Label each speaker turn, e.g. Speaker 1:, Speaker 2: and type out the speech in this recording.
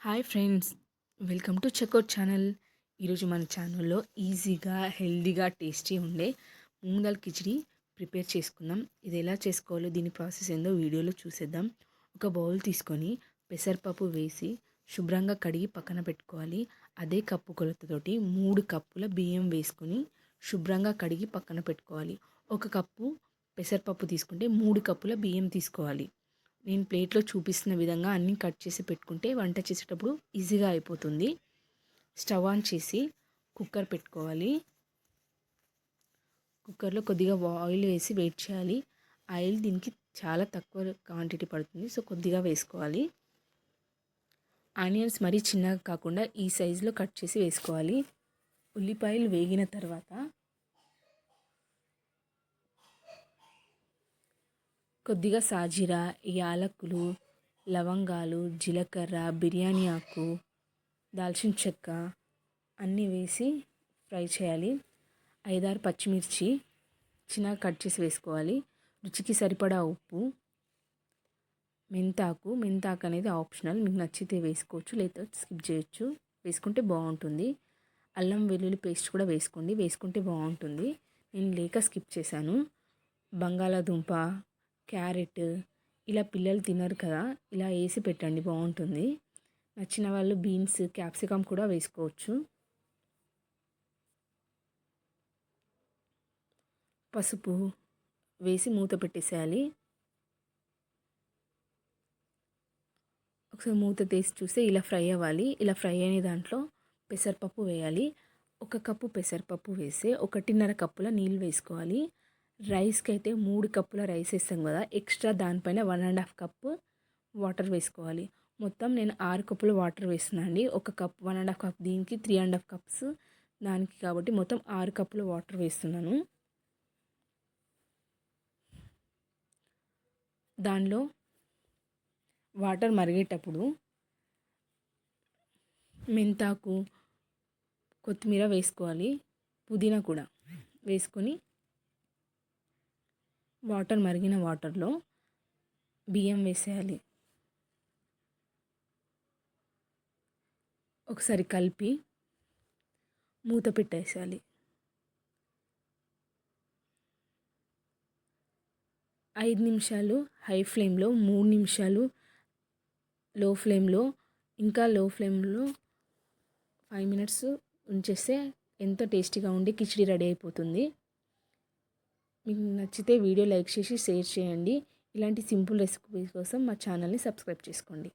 Speaker 1: Hi friends, welcome to checkout channel. ఈరోజు మన ఛానల్లో ఈజీగా హెల్దీగా టేస్టీ ఉండే మూంగ్ దాల్ కిచిడి ప్రిపేర్ చేసుకుందాం. ఇది ఎలా చేసుకోవాలో దీని ప్రాసెస్ ఏందో వీడియోలో చూసేద్దాం. ఒక బౌల్ తీసుకొని పెసరపప్పు వేసి శుభ్రంగా కడిగి పక్కన పెట్టుకోవాలి. అదే కప్పు కొలతతోటి 3 కప్పుల బియ్యం వేసుకొని శుభ్రంగా కడిగి పక్కన పెట్టుకోవాలి. ఒక కప్పు పెసరపప్పు తీసుకుంటే 3 కప్పుల బియ్యం తీసుకోవాలి. నేను ప్లేట్లో చూపిస్తున్న విధంగా అన్నీ కట్ చేసి పెట్టుకుంటే వంట చేసేటప్పుడు ఈజీగా అయిపోతుంది. స్టవ్ ఆన్ చేసి కుక్కర్ పెట్టుకోవాలి. కుక్కర్లో కొద్దిగా ఆయిల్ వేసి వెయిట్ చేయాలి. ఆయిల్ దీనికి చాలా తక్కువ క్వాంటిటీ పడుతుంది, సో కొద్దిగా వేసుకోవాలి. ఆనియన్స్ మరీ చిన్నగా కాకుండా ఈ సైజులో కట్ చేసి వేసుకోవాలి. ఉల్లిపాయలు వేగిన తర్వాత కొద్దిగా సాజీరా, యాలకులు, లవంగాలు, జీలకర్ర, బిర్యానీ ఆకు, దాల్చిన చెక్క అన్నీ వేసి ఫ్రై చేయాలి. 5-6 పచ్చిమిర్చి చిన్నగా కట్ చేసి వేసుకోవాలి. రుచికి సరిపడా ఉప్పు, మెంతాకు అనేది ఆప్షనల్, మీకు నచ్చితే వేసుకోవచ్చు లేదా స్కిప్ చేయొచ్చు. వేసుకుంటే బాగుంటుంది. అల్లం వెల్లుల్లి పేస్ట్ కూడా వేసుకుంటే బాగుంటుంది. నేను లేక స్కిప్ చేశాను. బంగాళాదుంప, క్యారెట్ ఇలా పిల్లలు తినరు కదా, ఇలా వేసి పెట్టండి, బాగుంటుంది. నచ్చిన వాళ్ళు బీన్స్, క్యాప్సికమ్ కూడా వేసుకోవచ్చు. పసుపు వేసి మూత పెట్టేసేయాలి. ఒకసారి మూత తీసి చూస్తే ఇలా ఫ్రై అవ్వాలి. ఇలా ఫ్రై అయిన దాంట్లో పెసరపప్పు వేయాలి. 1 కప్పు పెసరపప్పు వేసి 1.5 కప్పుల నీళ్ళు వేసుకోవాలి. రైస్కి అయితే 3 కప్పుల రైస్ వేస్తాం కదా, ఎక్స్ట్రా దానిపైన 1.5 కప్పు వాటర్ వేసుకోవాలి. మొత్తం నేను 6 కప్పుల వాటర్ వేస్తున్నాను అండి. 1 కప్ 1.5 కప్ దీనికి, 3.5 కప్స్ దానికి, కాబట్టి మొత్తం 6 కప్పుల వాటర్ వేస్తున్నాను. దానిలో వాటర్ మరిగేటప్పుడు మెంతాకు, కొత్తిమీర వేసుకోవాలి. పుదీనా కూడా వేసుకొని మరిగిన వాటర్లో బియ్యం వేసేయాలి. ఒకసారి కలిపి మూత పెట్టేసేయాలి. 5 నిమిషాలు హై ఫ్లేమ్లో, 3 నిమిషాలు లో ఫ్లేమ్లో, ఇంకా లో ఫ్లేమ్లో 5 మినిట్స్ ఉంచేస్తే ఎంతో టేస్టీగా ఉండే కిచిడి రెడీ అయిపోతుంది. మీకు నచ్చితే వీడియో లైక్ చేసి షేర్ చేయండి. ఇలాంటి సింపుల్ రెసిపీ కోసం మా ఛానల్ని సబ్స్క్రైబ్ చేసుకోండి.